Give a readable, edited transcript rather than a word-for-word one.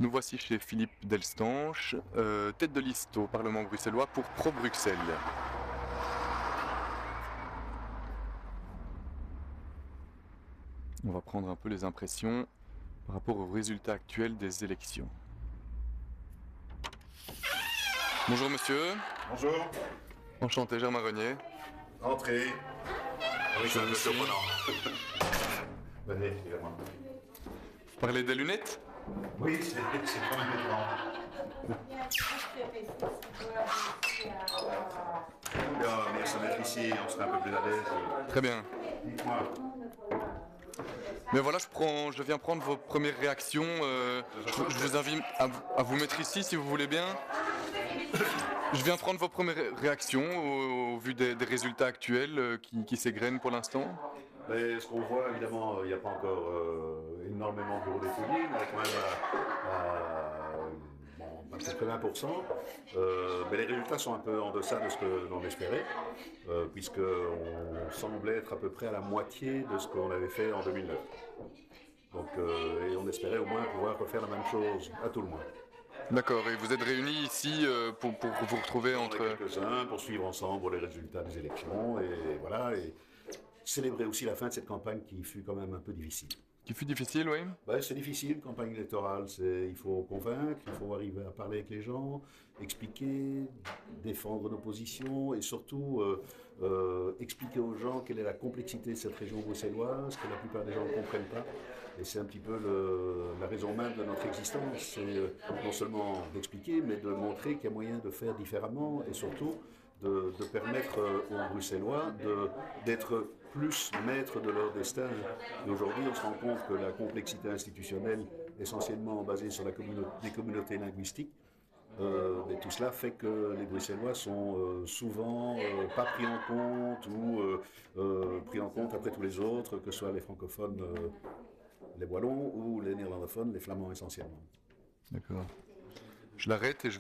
Nous voici chez Philippe Delstanche, tête de liste au Parlement bruxellois pour Pro-Bruxelles. On va prendre un peu les impressions par rapport aux résultats actuels des élections. Bonjour monsieur. Bonjour. Enchanté, Germain Renier. Entrez. Oui, c'est un peu aussi. surprenant. Venez, évidemment. Vous parlez des lunettes? Oui, c'est quand même étrange. Bien, venir se mettre ici, on serait un peu plus à l'aise. Très bien. Dites-moi. Mais voilà, je viens prendre vos premières réactions. Je vous invite à vous mettre ici si vous voulez bien. Je viens prendre vos premières réactions au vu des résultats actuels qui s'égrènent pour l'instant. Mais ce qu'on voit, évidemment, il n'y a pas encore énormément de bureaux d'étudiants, on est quand même à presque 20%. Mais les résultats sont un peu en deçà de ce que l'on espérait, puisqu'on semblait être à peu près à la moitié de ce qu'on avait fait en 2009. Donc, et on espérait au moins pouvoir refaire la même chose, à tout le moins. D'accord, et vous êtes réunis ici pour vous retrouver On entre... est quelques-uns pour suivre ensemble les résultats des élections, et voilà, et célébrer aussi la fin de cette campagne qui fut quand même un peu difficile. Qui fut difficile, oui. Ben, c'est difficile, campagne électorale, il faut convaincre, il faut arriver à parler avec les gens, expliquer, défendre nos positions et surtout expliquer aux gens quelle est la complexité de cette région bruxelloise, que la plupart des gens ne comprennent pas. Et c'est un petit peu la raison même de notre existence, c'est non seulement d'expliquer, mais de montrer qu'il y a moyen de faire différemment et surtout de permettre aux Bruxellois d'être plus maîtres de leur destin. Et aujourd'hui, on se rend compte que la complexité institutionnelle, essentiellement basée sur les communautés linguistiques, mais tout cela fait que les Bruxellois sont souvent pas pris en compte ou pris en compte après tous les autres, que ce soit les francophones, les wallons ou les néerlandophones, les flamands essentiellement. D'accord. Je l'arrête et je vais...